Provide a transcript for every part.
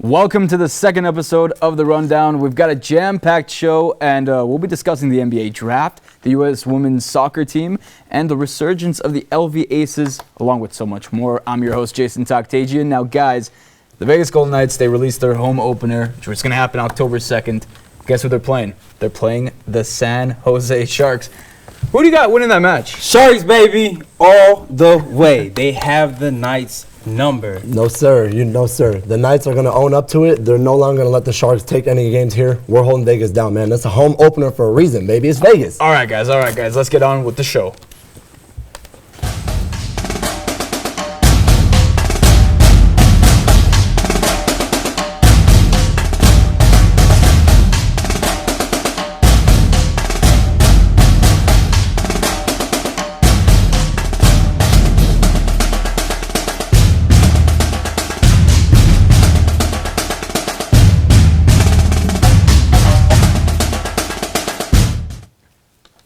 Welcome to the second episode of The Rundown. We've got a jam-packed show, and we'll be discussing the NBA draft, the U.S. women's soccer team, and the resurgence of the LV Aces, along with so much more. I'm your host, Jason Toktagian. Now, guys, the Vegas Golden Knights, they released their home opener, which is going to happen October 2nd. Guess who they're playing? They're playing the San Jose Sharks. Who do you got winning that match? Sharks, baby, all the way. They have the Knights number. No, sir. No, sir. The Knights are going to own up to it. They're no longer going to let the Sharks take any games here. We're holding Vegas down, man. That's a home opener for a reason, baby. It's Vegas. All right, guys. Let's get on with the show.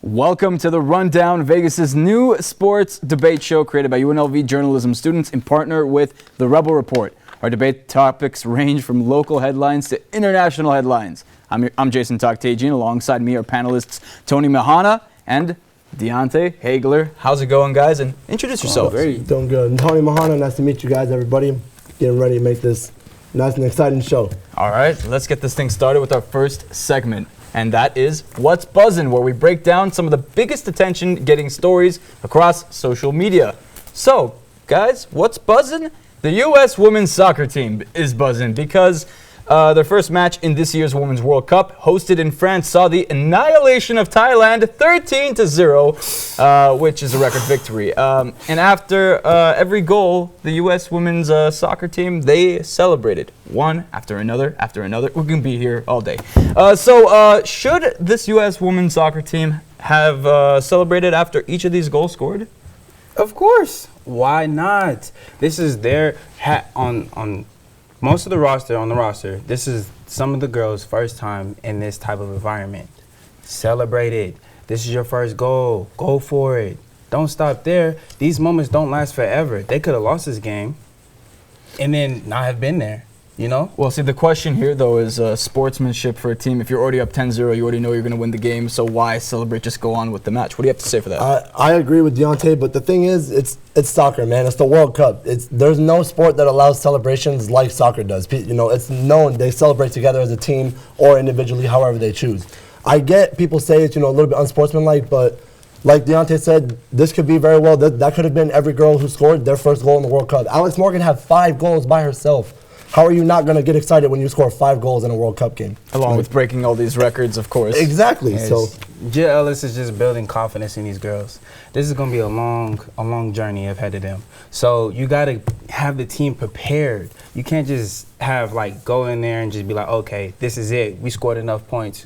Welcome to The Rundown, Vegas' new sports debate show created by UNLV journalism students in partner with The Rebel Report. Our debate topics range from local headlines to international headlines. I'm Jason Toktagian. Alongside me are panelists Tony Mahana and Deontay Hagler. How's it going, guys? And introduce yourselves. Doing good. I'm Tony Mahana. Nice to meet you guys, everybody. Getting ready to make this nice and exciting show. All right, let's get this thing started with our first segment. And that is What's Buzzin', where we break down some of the biggest attention-getting stories across social media. So, guys, what's buzzin'? The U.S. women's soccer team is buzzing because their first match in this year's Women's World Cup, hosted in France, saw the annihilation of Thailand 13-0, which is a record victory. And after every goal, the U.S. women's soccer team, they celebrated one after another. We're going to be here all day. So should this U.S. women's soccer team have celebrated after each of these goals scored? Of course. Why not? This is their hat on most of the roster. This is some of the girls' first time in this type of environment. Celebrate it. This is your first goal. Go for it. Don't stop there. These moments don't last forever. They could have lost this game and then not have been there, you know? Well, see, the question here, though, is sportsmanship for a team. If you're already up 10-0, you already know you're going to win the game, so why celebrate? Just go on with the match. What do you have to say for that? I agree with Deontay, but the thing is, it's soccer, man. It's the World Cup. There's no sport that allows celebrations like soccer does. You know, it's known they celebrate together as a team or individually, however they choose. I get people say it's, a little bit unsportsmanlike, but like Deontay said, this could be very well, that could have been every girl who scored their first goal in the World Cup. Alex Morgan had 5 goals by herself. How are you not going to get excited when you score 5 goals in a World Cup game? Along with breaking all these records, of course. Exactly. Yes. So Jill Ellis is just building confidence in these girls. This is going to be a long journey ahead of them. So you got to have the team prepared. You can't just have, go in there and just be like, okay, this is it. We scored enough points.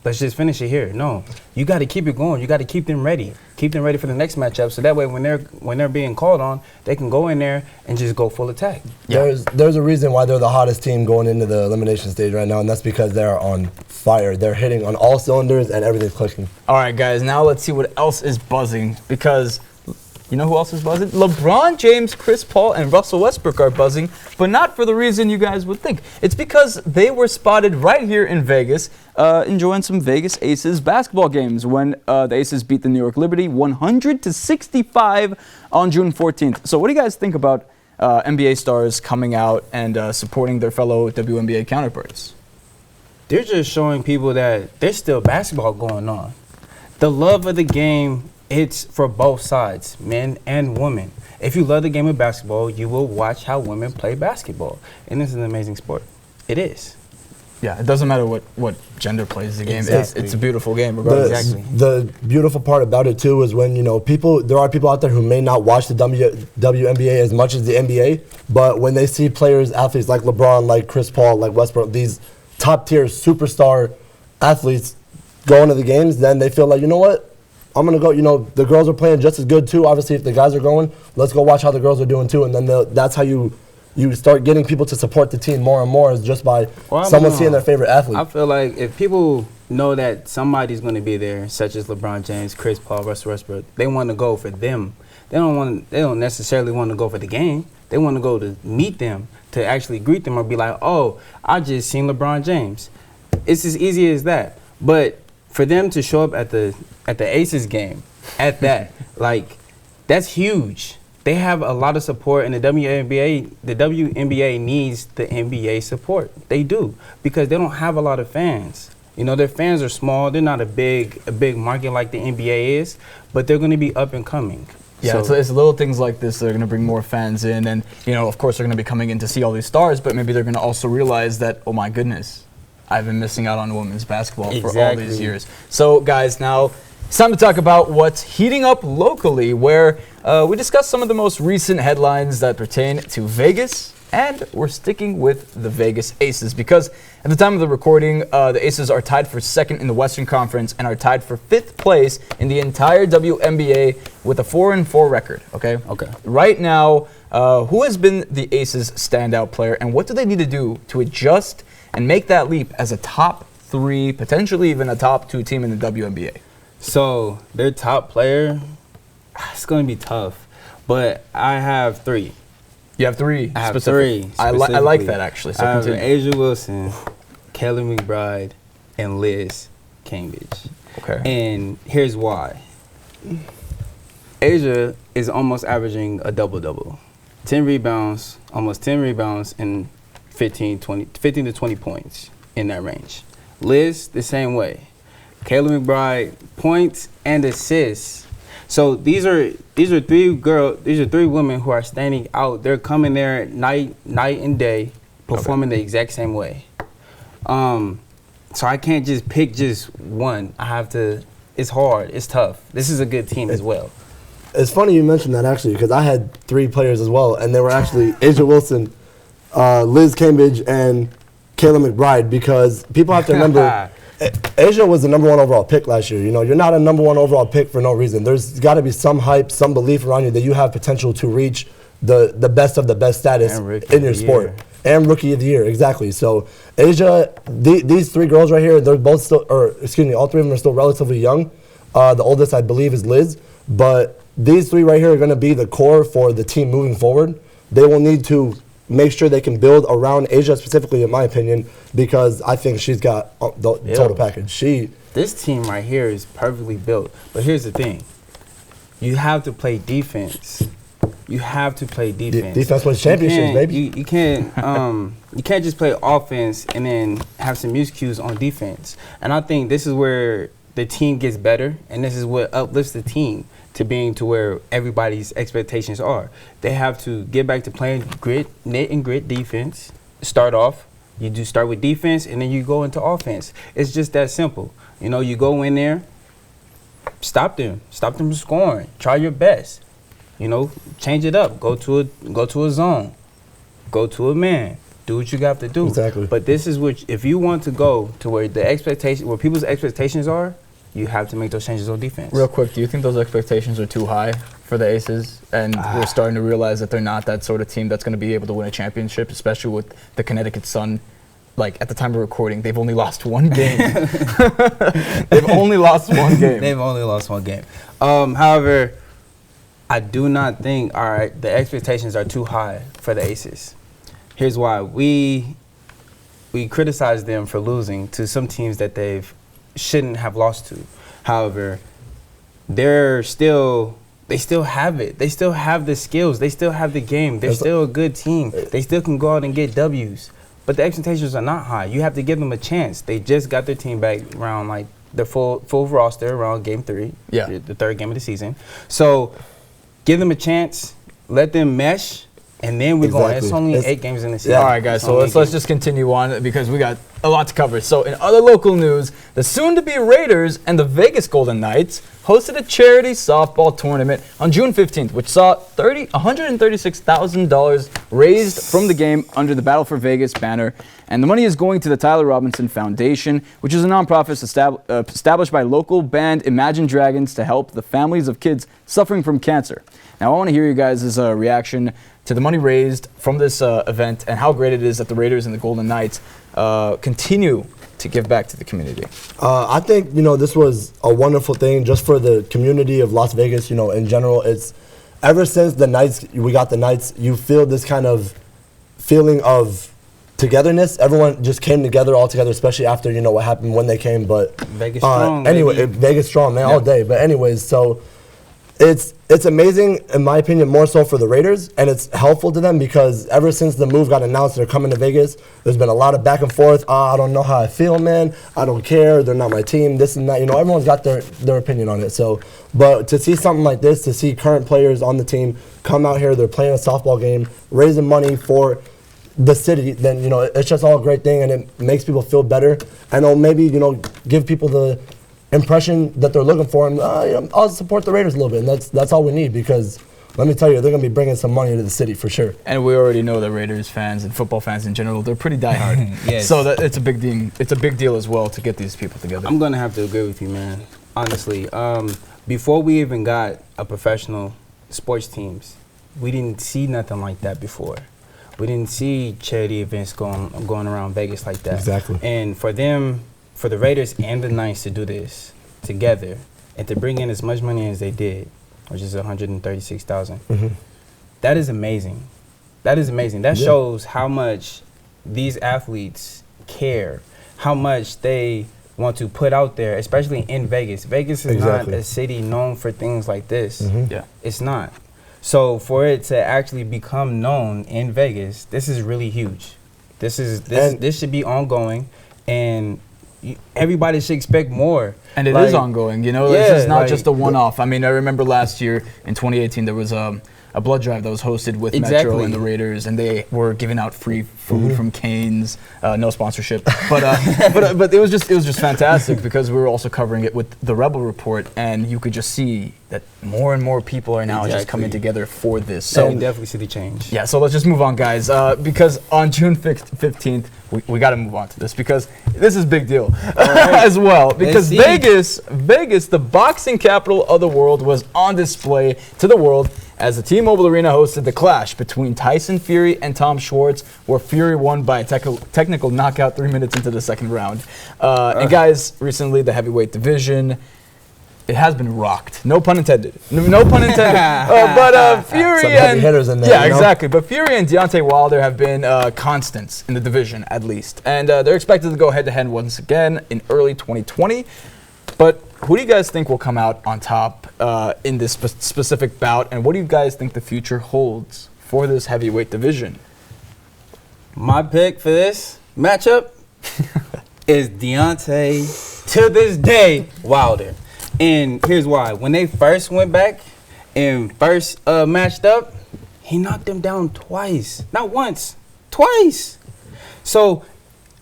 Let's just finish it here. No, you got to keep it going. You got to keep them ready. Keep them ready for the next matchup, so that way when they're being called on, they can go in there and just go full attack. Yeah. There's a reason why they're the hottest team going into the elimination stage right now, and that's because they're on fire. They're hitting on all cylinders and everything's clicking. All right, guys, now let's see what else is buzzing, because you know who else is buzzing? LeBron James, Chris Paul, and Russell Westbrook are buzzing, but not for the reason you guys would think. It's because they were spotted right here in Vegas enjoying some Vegas Aces basketball games when the Aces beat the New York Liberty 100-65 on June 14th. So what do you guys think about NBA stars coming out and supporting their fellow WNBA counterparts? They're just showing people that there's still basketball going on. The love of the game, it's for both sides, men and women. If you love the game of basketball, you will watch how women play basketball. And this is an amazing sport. It is. Yeah, it doesn't matter what gender plays the game. Exactly. It's a beautiful game regardless. The beautiful part about it too is when there are people out there who may not watch the WNBA as much as the NBA, but when they see players, athletes like LeBron, like Chris Paul, like Westbrook, these top tier superstar athletes go into the games, then they feel like, you know what? I'm going to go, the girls are playing just as good too. Obviously, if the guys are going, let's go watch how the girls are doing too. And then that's how you start getting people to support the team more and more, is just by someone seeing their favorite athlete. I feel like if people know that somebody's going to be there, such as LeBron James, Chris Paul, Russell Westbrook, they want to go for them. They don't necessarily want to go for the game. They want to go to meet them, to actually greet them or be like, oh, I just seen LeBron James. It's as easy as that. But for them to show up at the Aces game, at that, like, that's huge. They have a lot of support, and the WNBA needs the NBA support. They do, because they don't have a lot of fans. You know, their fans are small. They're not a big market like the NBA is, but they're going to be up and coming. Yeah, so it's little things like this that are going to bring more fans in, and of course they're going to be coming in to see all these stars, but maybe they're going to also realize that, oh my goodness, I've been missing out on women's basketball for all these years. So guys, now it's time to talk about what's heating up locally, where we discuss some of the most recent headlines that pertain to Vegas, and we're sticking with the Vegas Aces because at the time of the recording, the Aces are tied for second in the Western Conference and are tied for 5th place in the entire WNBA with a 4-4 record. Okay. Right now, who has been the Aces' standout player, and what do they need to do to adjust and make that leap as a top 3, potentially even a top 2 team in the WNBA? So their top player, it's going to be tough, but I have 3. You have 3. I have 3. I like that actually. So I have Asia Wilson, Kayla McBride, and Liz Cambridge. Okay. And here's why. Asia is almost averaging a double-double. 10 rebounds, almost 10 rebounds, and 15 to 20 points in that range. Liz, the same way. Kayla McBride, points and assists. So these are 3 women who are standing out. They're coming there night and day, performing the exact same way. So I can't just pick just one. I have to. It's hard. It's tough. This is a good team as well. It's funny you mentioned that actually, because I had 3 players as well, and they were actually Asia Wilson, Liz Cambridge, and Kayla McBride. Because people have to remember. Asia was the #1 overall pick last year. You're not a #1 overall pick for no reason. There's got to be some hype, some belief around you that you have potential to reach the best of the best status in your sport. And Rookie of the Year, exactly. So Asia, these 3 girls right here, they're both still, all 3 of them are still relatively young. The oldest, I believe, is Liz. But these 3 right here are going to be the core for the team moving forward. They will need to make sure they can build around Asia specifically, in my opinion, because I think she's got the total package. This team right here is perfectly built. But here's the thing. You have to play defense. You have to play defense. Defense wins championships, baby. You can't just play offense and then have some miscues on defense. And I think this is where the team gets better, and this is what uplifts the team to being to where everybody's expectations are. They have to get back to playing net and grit defense. Start off. You do start with defense, and then you go into offense. It's just that simple. You go in there, stop them from scoring. Try your best. Change it up. Go to a zone. Go to a man. Do what you got to do. Exactly. But this is if you want to go to where where people's expectations are, you have to make those changes on defense. Real quick, do you think those expectations are too high for the Aces? And we're starting to realize that they're not that sort of team that's going to be able to win a championship, especially with the Connecticut Sun. Like, at the time of recording, they've only lost 1 game. They've only lost 1 game. They've only lost 1 game. However, I do not think, the expectations are too high for the Aces. Here's why. We criticize them for losing to some teams that they shouldn't have lost to. However, they still have it. They still have the skills. They still have the game. They're still a good team. They still can go out and get W's. But the expectations are not high. You have to give them a chance. They just got their team back around like the full roster around game 3, the 3rd game of the season. So give them a chance. Let them mesh. And then we're going. It's only 8 games in the season. All right, guys. So let's just continue on because we got a lot to cover. So in other local news, the soon-to-be Raiders and the Vegas Golden Knights hosted a charity softball tournament on June 15th, which saw $136,000 raised from the game under the Battle for Vegas banner. And the money is going to the Tyler Robinson Foundation, which is a nonprofit established by local band Imagine Dragons to help the families of kids suffering from cancer. Now, I want to hear you guys' reaction to the money raised from this event and how great it is that the Raiders and the Golden Knights continue to give back to the community. I think, this was a wonderful thing just for the community of Las Vegas, in general. ever since we got the Knights, you feel this kind of feeling of togetherness. Everyone just came together all together, especially after, what happened when they came. But Vegas strong. anyway, Vegas strong, man, all day. But anyways, so it's amazing, in my opinion, more so for the Raiders, and it's helpful to them because ever since the move got announced, they're coming to Vegas. There's been a lot of back and forth. I don't know how I feel, man. I don't care. They're not my team. This and that. Everyone's got their opinion on it. So, but to see something like this, to see current players on the team come out here, they're playing a softball game, raising money for the city, then it's just all a great thing, and it makes people feel better, and it'll maybe give people the impression that they're looking for, and I'll support the Raiders a little bit, and that's all we need, because let me tell you, they're going to be bringing some money to the city for sure. And we already know that Raiders fans and football fans in general, they're pretty diehard. Yes. So it's a big deal. It's a big deal as well to get these people together. I'm gonna have to agree with you, man. Honestly, before we even got a professional sports teams, we didn't see nothing like that before. We didn't see charity events going around Vegas like that. Exactly. And for the Raiders and the Knights to do this together and to bring in as much money as they did, which is $136,000, that is amazing. That is amazing. That shows how much these athletes care, how much they want to put out there, especially in Vegas. Vegas is not a city known for things like this. Yeah, it's not. So for it to actually become known in Vegas, this is really huge. This should be ongoing, and everybody should expect more. And it is ongoing. This is not just a one-off. I mean, I remember last year in 2018 there was a blood drive that was hosted with Metro and the Raiders, and they were giving out free food from Cane's, no sponsorship, but it was just fantastic because we were also covering it with the Rebel Report, and you could just see that more and more people are now just coming together for this. So you definitely see the change. Yeah, so let's just move on, guys, because on June 15th, we got to move on to this because this is a big deal as well. Because Vegas, the boxing capital of the world, was on display to the world as the T-Mobile Arena hosted the clash between Tyson Fury and Tom Schwartz, where Fury won by a technical knockout 3 minutes into the second round. And guys, recently the heavyweight division, it has been rocked. No pun intended. No pun intended. But Fury some heavy hitters in there. Yeah, exactly. But Fury and Deontay Wilder have been constants in the division, at least. And they're expected to go head-to-head once again in early 2020. But who do you guys think will come out on top in this specific bout? And what do you guys think the future holds for this heavyweight division? My pick for this matchup is Deontay, to this day, Wilder. And here's why. When they first went back and first matched up, he knocked him down twice. Not once, twice. So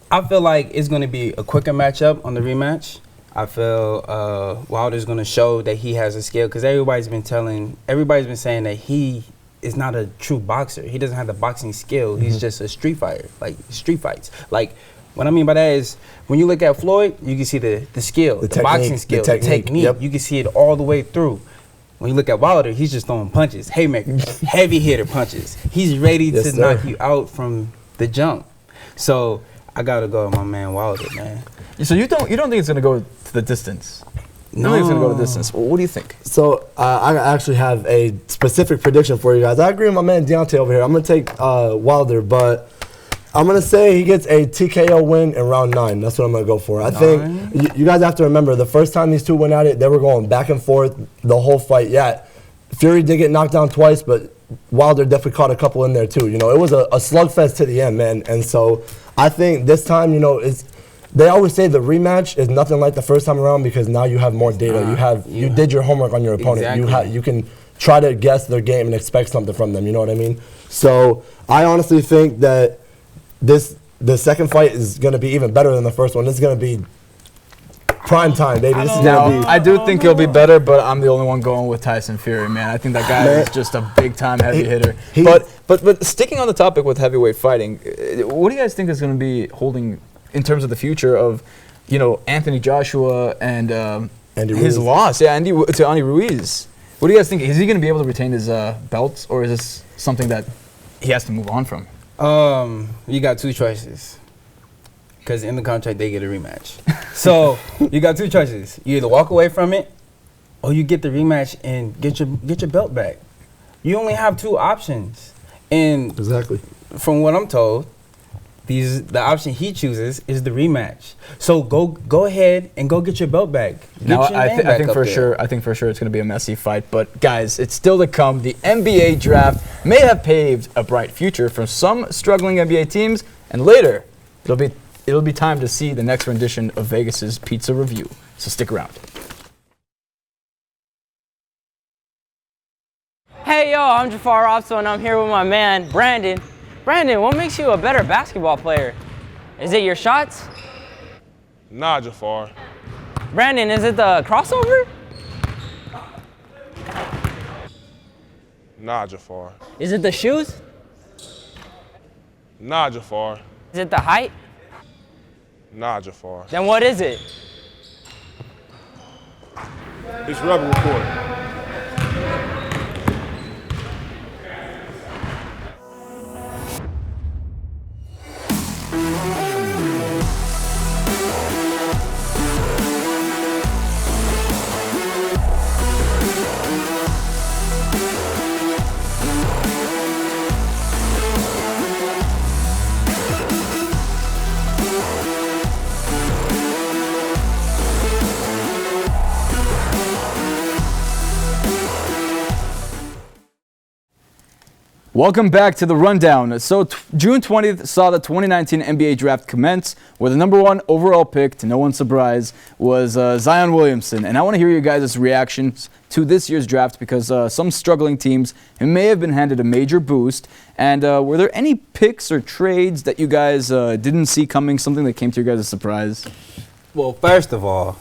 I feel like it's going to be a quicker matchup on the rematch. I feel Wilder's going to show that he has a skill, because everybody's been saying that he is not a true boxer. He doesn't have the boxing skill. He's just a street fighter, like street fights. Like, what I mean by that is, when you look at Floyd, you can see the skill, the boxing skill, the technique. Yep. You can see it all the way through. When you look at Wilder, he's just throwing punches, haymakers, heavy hitter punches. He's ready to knock you out from the jump. So I gotta go with my man Wilder, man. So you don't think it's gonna go to the distance? No, it's gonna go to the distance. Well, what do you think? So I actually have a specific prediction for you guys. I agree with my man Deontay over here. I'm gonna take Wilder, but I'm going to say he gets a TKO win in round 9. That's what I'm going to go for. I think you guys have to remember, the first time these two went at it, they were going back and forth the whole fight. Yeah, Fury did get knocked down twice, but Wilder definitely caught a couple in there too. It was a slugfest to the end, man. And so I think this time, they always say the rematch is nothing like the first time around, because now you have more data. You did your homework on your opponent. Exactly. You can try to guess their game and expect something from them. You know what I mean? So I honestly think that the second fight is going to be even better than the first one. This is going to be prime time, baby. This is going to be. I do think it'll be better, but I'm the only one going with Tyson Fury, man. I think that guy is just a big time heavy hitter. But sticking on the topic with heavyweight fighting, what do you guys think is going to be holding in terms of the future of, Anthony Joshua and his loss? Yeah, to Andy Ruiz. What do you guys think? Is he going to be able to retain his belts, or is this something that he has to move on from? You got two choices, because in the contract they get a rematch. So you got two choices: you either walk away from it, or you get the rematch and get your belt back. You only have 2 options. And Exactly. from what I'm told, the option he chooses is the rematch. So go ahead and go get your belt back. Now, I think for sure it's going to be a messy fight. But guys, it's still to come. The NBA draft may have paved a bright future for some struggling NBA teams, and later it'll be time to see the next rendition of Vegas's Pizza Review. So stick around. Hey yo, I'm Jafar Opso and I'm here with my man, Brandon. Brandon, what makes you a better basketball player? Is it your shots? Nah, Jafar. Brandon, is it the crossover? Nah, Jafar. Is it the shoes? Nah, Jafar. Is it the height? Nah, Jafar. Then what is it? It's rubber report. Welcome back to the rundown. So June 20th saw the 2019 NBA draft commence, where the number 1 overall pick, to no one's surprise, was Zion Williamson. And I want to hear you guys' reactions to this year's draft, because some struggling teams may have been handed a major boost. And were there any picks or trades that you guys didn't see coming, something that came to you guys as a surprise? Well, first of all,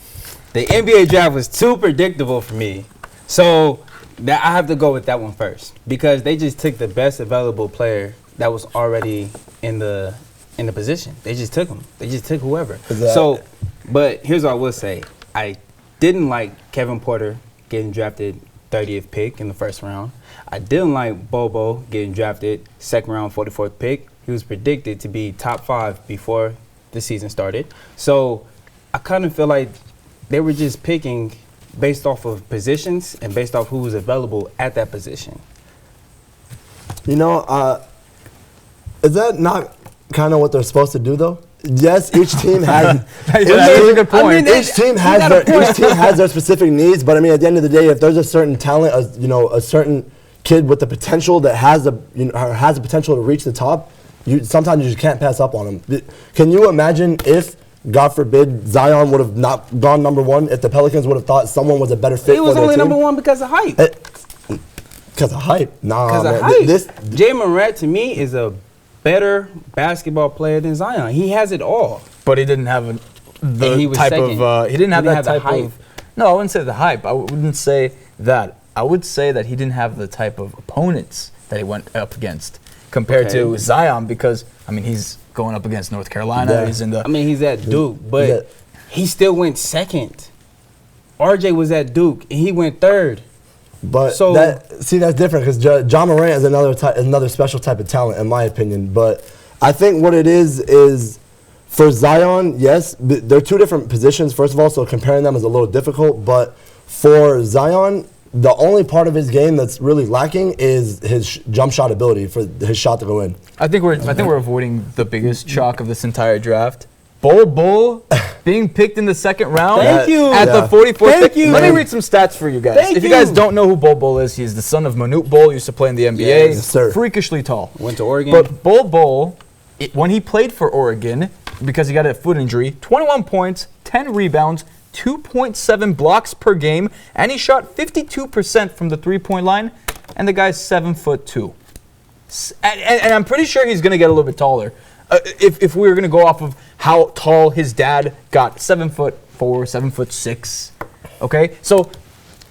the NBA draft was too predictable for me. So I have to go with that one first, because they just took the best available player that was already in the position. They just took him. They just took whoever. So, but here's what I will say. I didn't like Kevin Porter getting drafted 30th pick in the first round. I didn't like Bobo getting drafted second round, 44th pick. He was predicted to be top 5 before the season started. So I kind of feel like they were just picking based off of positions and based off who was available at that position. You know, is that not kind of what they're supposed to do, though? Yes, each team has. That's a good point. I mean, each team has their specific needs, but I mean, at the end of the day, if there's a certain talent, a certain kid with the potential that has the potential to reach the top, sometimes you just can't pass up on him. Can you imagine if, God forbid, Zion would have not gone number 1, if the Pelicans would have thought someone was a better fit for their team? He was only number 1 because of hype. Because of hype? Nah, because of hype. Jay Morant, to me, is a better basketball player than Zion. He has it all. But he didn't have the type of. He didn't have that type of. No, I wouldn't say the hype. I wouldn't say that. I would say that he didn't have the type of opponents that he went up against compared to Zion, because I mean he's going up against North Carolina. Yeah. He's in the. I mean, he's at Duke, but he still went second. RJ was at Duke, and he went third. But so that's different, because John Morant is another special type of talent, in my opinion. But I think what it is for Zion, yes, they're 2 different positions, first of all, so comparing them is a little difficult. But for Zion, the only part of his game that's really lacking is his jump shot ability, for his shot to go in. I think we're avoiding the biggest shock of this entire draft. Bull being picked in the second round. Thank you. At the 44th pick. you. Let me read some stats for you guys. If you guys don't know who Bol is, he's the son of Manute Bol, used to play in the NBA. Yes, sir. Freakishly tall. Went to Oregon. But Bol, when he played for Oregon, because he got a foot injury, 21 points, 10 rebounds, 2.7 blocks per game, and he shot 52% from the 3-point line, and the guy's 7'2". And I'm pretty sure he's going to get a little bit taller. If we were going to go off of how tall his dad got, 7'4", 7'6". Okay, so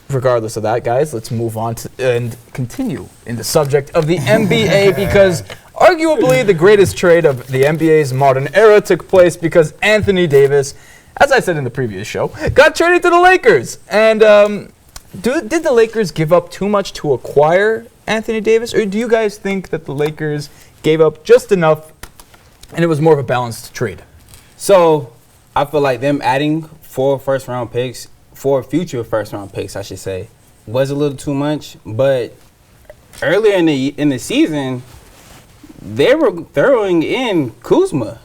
regardless of that, guys, let's move on and continue in the subject of the NBA, because arguably the greatest trade of the NBA's modern era took place because Anthony Davis, as I said in the previous show, got traded to the Lakers. And did the Lakers give up too much to acquire Anthony Davis, or do you guys think that the Lakers gave up just enough and it was more of a balanced trade? So I feel like them adding 4 first-round picks, 4 future first-round picks, I should say, was a little too much. But earlier in the season, they were throwing in Kuzma.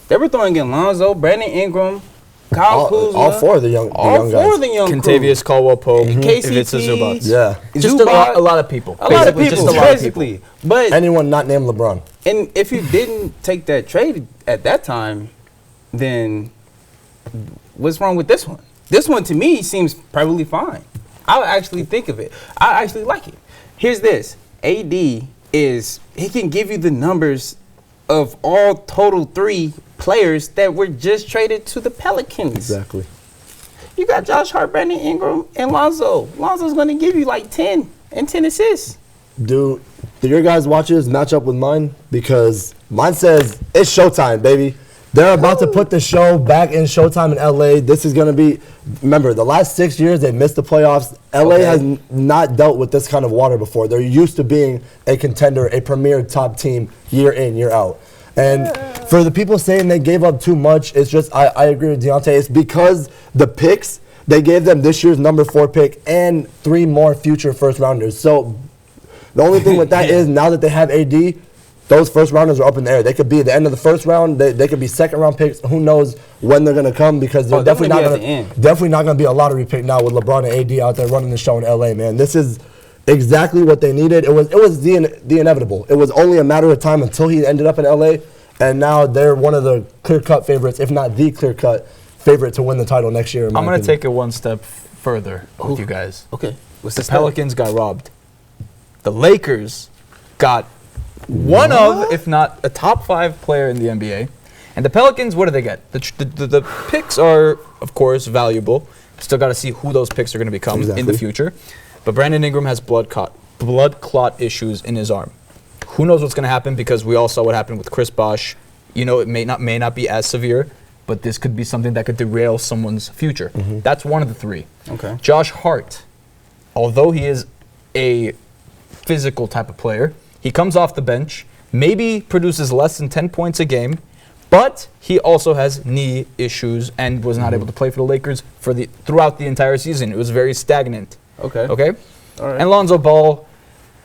They were throwing in Lonzo, Brandon Ingram, Kyle Kuzma. All four of the young All guys. four of the young Contavious Caldwell-Pope, KCP. Ivica Zubac. Yeah. Just Zubac. a lot of people. A lot of Basically, people, just a lot of basically. But Anyone not named LeBron. and if you didn't take that trade at that time, then what's wrong with this one? This one to me seems perfectly fine. I would actually think of it. I actually like it. Here's this. AD he can give you the numbers of all total 3 players that were just traded to the Pelicans. Exactly. You got Josh Hart, Brandon Ingram, and Lonzo. Lonzo's going to give you like 10 and 10 assists. Do your guys' watches match up with mine? Because mine says it's showtime, baby. They're about to put the show back in Showtime in LA. This is going to be, remember, the last 6 years they missed the playoffs. LA has not dealt with this kind of water before. They're used to being a contender, a premier top team year in, year out. And for the people saying they gave up too much, it's just, I agree with Deontay. It's because the picks, they gave them this year's number 4 pick and 3 more future first rounders. So the only thing with that is now that they have AD, those first rounders are up in the air. They could be at the end of the first round. They could be second round picks. Who knows when they're going to come, because they're definitely not going to be a lottery pick now with LeBron and AD out there running the show in LA, man. This is exactly what they needed. It was the inevitable. It was only a matter of time until he ended up in LA, and now they're one of the clear-cut favorites, if not the clear-cut favorite to win the title next year. I'm going to take it one step further with you guys. Okay. What's The Pelicans got robbed. The Lakers got one of, if not a top 5 player in the NBA. And the Pelicans, what do they get? The picks are, of course, valuable. Still got to see who those picks are going to become in the future. But Brandon Ingram has blood clot issues in his arm. Who knows what's going to happen, because we all saw what happened with Chris Bosh. You know, it may not be as severe, but this could be something that could derail someone's future. That's one of the 3. Okay. Josh Hart, although he is a physical type of player, he comes off the bench, maybe produces less than 10 points a game, but he also has knee issues and was not able to play for the Lakers throughout the entire season. It was very stagnant. Okay. Okay? All right. And Lonzo Ball,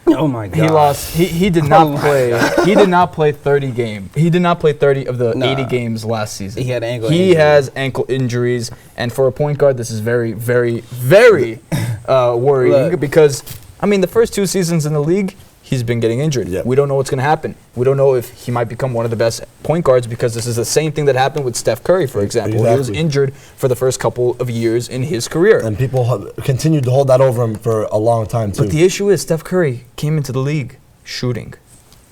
Oh my God. he lost. He did not play. He did not play 30 games. He did not play 30 of the 80 games last season. He had ankle He injury. has ankle injuries, and for a point guard, this is very, very, very worrying. Look. Because I mean, the first 2 seasons in the league, he's been getting injured. Yep. We don't know what's going to happen. We don't know if he might become one of the best point guards, because this is the same thing that happened with Steph Curry, for example. He was Exactly. injured for the first couple of years in his career. And people have continued to hold that over him for a long time, too. But the issue is Steph Curry came into the league shooting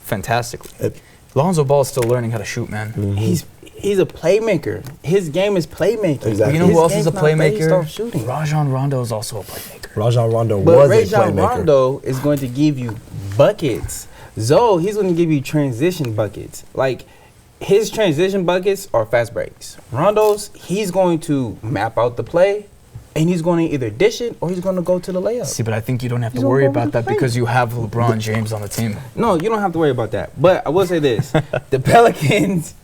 fantastically. Lonzo Ball is still learning how to shoot, man. He's a playmaker. His game is playmaking. Exactly. You know who His else is a game's not based playmaker? off shooting. Rajon Rondo is also a playmaker. Rajon Rondo But was a Rajon playmaker. Rondo is going to give you buckets. Zoe, he's going to give you transition buckets. Like, his transition buckets are fast breaks. Rondo's, he's going to map out the play, and he's going to either dish it or he's going to go to the layup. See, but I think you don't have to He's gonna worry go with about the that play. because you have LeBron James on the team. No, you don't have to worry about that. But I will say this: the Pelicans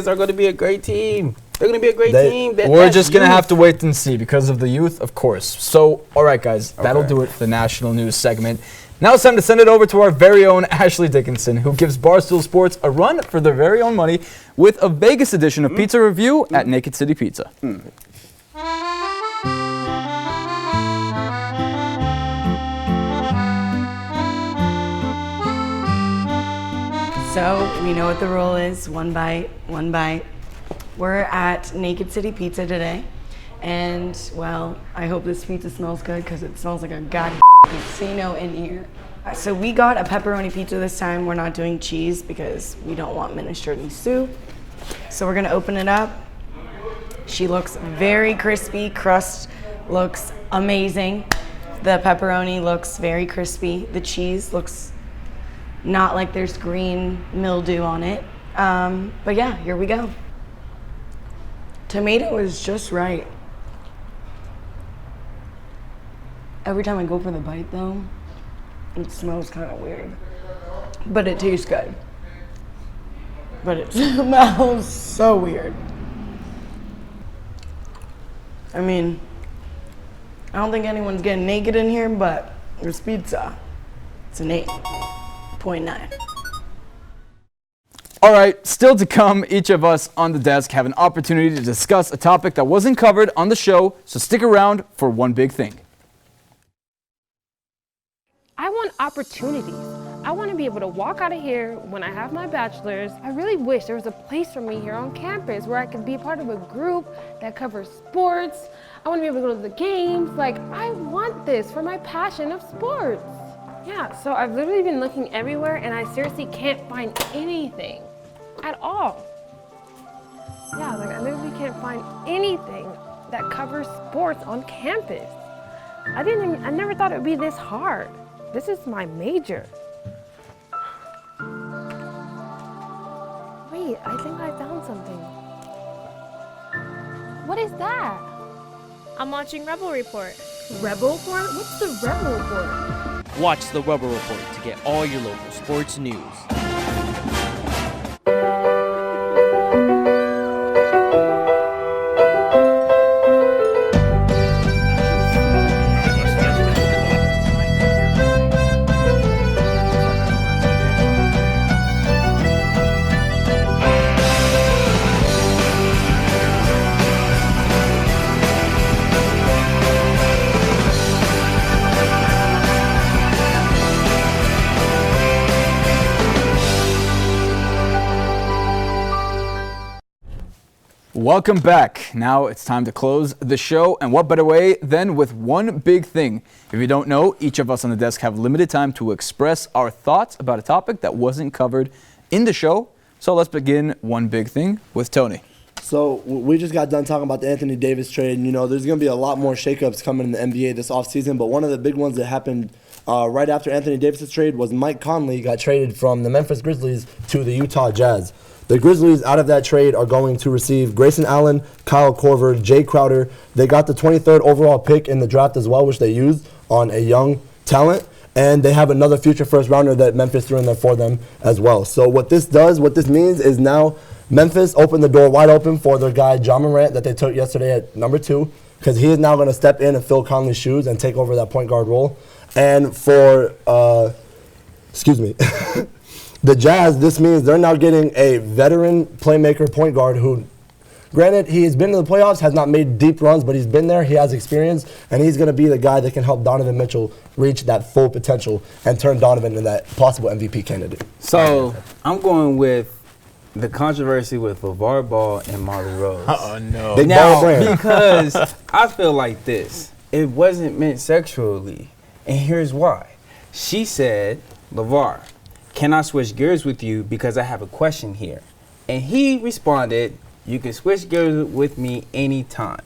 are going to be a great team. They're going to be a great team. We're just going to have to wait and see because of the youth, of course. So, all right, guys, that'll do it for the national news segment. Now it's time to send it over to our very own Ashley Dickinson, who gives Barstool Sports a run for their very own money with a Vegas edition of Pizza Review at Naked City Pizza. So we know what the rule is, one bite, one bite. We're at Naked City Pizza today. And, well, I hope this pizza smells good because it smells like a goddamn casino in here. So we got a pepperoni pizza this time. We're not doing cheese because we don't want minestrone soup. So we're gonna open it up. She looks very crispy. Crust looks amazing. The pepperoni looks very crispy. The cheese looks not like there's green mildew on it. But yeah, here we go. Tomato is just right. Every time I go for the bite though, it smells kind of weird. But it tastes good. But it smells so weird. I mean, I don't think anyone's getting naked in here, but there's pizza. It's an 8.9. All right, still to come, each of us on the desk have an opportunity to discuss a topic that wasn't covered on the show, so stick around for one big thing. I want opportunities. I want to be able to walk out of here when I have my bachelor's. I really wish there was a place for me here on campus where I could be part of a group that covers sports. I want to be able to go to the games. Like, I want this for my passion of sports. Yeah, so I've literally been looking everywhere and I seriously can't find anything at all. Yeah, like I literally can't find anything that covers sports on campus. I never thought it would be this hard. This is my major. Wait, I think I found something. What is that? I'm watching Rebel Report. Rebel Report? What's the Rebel Report? Watch the Rebel Report to get all your local sports news. Welcome back. Now it's time to close the show, and what better way than with one big thing. If you don't know, each of us on the desk have limited time to express our thoughts about a topic that wasn't covered in the show. So let's begin one big thing with Tony. So we just got done talking about the Anthony Davis trade, and there's going to be a lot more shakeups coming in the NBA this offseason, but one of the big ones that happened right after Anthony Davis' trade was Mike Conley got traded from the Memphis Grizzlies to the Utah Jazz. The Grizzlies, out of that trade, are going to receive Grayson Allen, Kyle Korver, Jay Crowder. They got the 23rd overall pick in the draft as well, which they used on a young talent. And they have another future first rounder that Memphis threw in there for them as well. So what this means is now Memphis opened the door wide open for their guy, John Morant, that they took yesterday at number 2, because he is now going to step in and fill Conley's shoes and take over that point guard role. And for, the Jazz, this means they're now getting a veteran playmaker point guard who, granted, he has been in the playoffs, has not made deep runs, but he's been there, he has experience, and he's going to be the guy that can help Donovan Mitchell reach that full potential and turn Donovan into that possible MVP candidate. So I'm going with the controversy with LeVar Ball and Molly Rose. Oh, no. Big Now, ball brand. because I feel like this, it wasn't meant sexually, and here's why. She said, LeVar, can I switch gears with you because I have a question here? And he responded, you can switch gears with me anytime.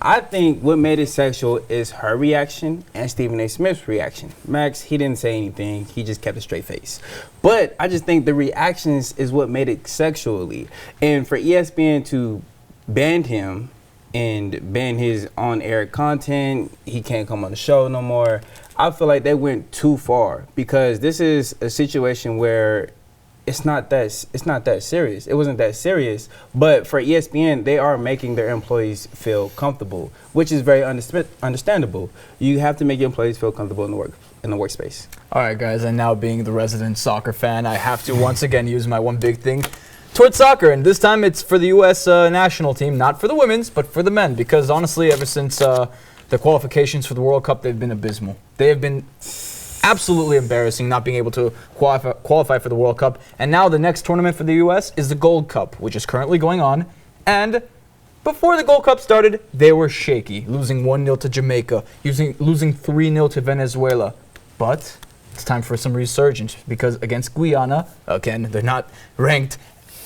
I think what made it sexual is her reaction and Stephen A. Smith's reaction. Max, he didn't say anything. He just kept a straight face. But I just think the reactions is what made it sexually. And for ESPN to ban him and ban his on-air content, he can't come on the show no more. I feel like they went too far because this is a situation where it's not that serious. It wasn't that serious, but for ESPN, they are making their employees feel comfortable, which is very understandable. You have to make your employees feel comfortable in the workspace. All right, guys, and now being the resident soccer fan, I have to once again use my one big thing towards soccer, and this time it's for the U.S. National team, not for the women's, but for the men, because honestly, ever since the qualifications for the World Cup, they've been abysmal. They have been absolutely embarrassing not being able to qualify for the World Cup. And now the next tournament for the U.S. is the Gold Cup, which is currently going on. And before the Gold Cup started, they were shaky, losing 1-0 to Jamaica, losing 3-0 to Venezuela. But it's time for some resurgence because against Guyana, again, they're not ranked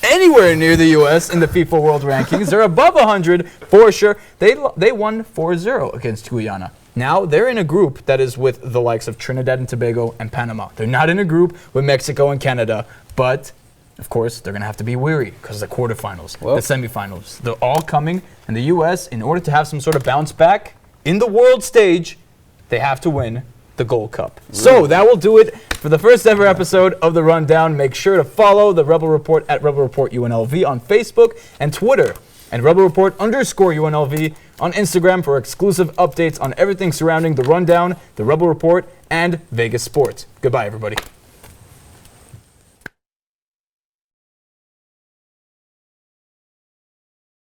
anywhere near the U.S. in the FIFA World Rankings. They're above 100 for sure. They won 4-0 against Guyana. Now they're in a group that is with the likes of Trinidad and Tobago and Panama. They're not in a group with Mexico and Canada, but of course they're going to have to be weary because of the quarterfinals, the semifinals. They're all coming, and the U.S., in order to have some sort of bounce back in the world stage, they have to win the Gold Cup. So that will do it for the first ever episode of The Rundown. Make sure to follow the Rebel Report at Rebel Report UNLV on Facebook and Twitter, and Rebel Report _UNLV on Instagram for exclusive updates on everything surrounding the Rundown, the Rebel Report, and Vegas sports. Goodbye, everybody.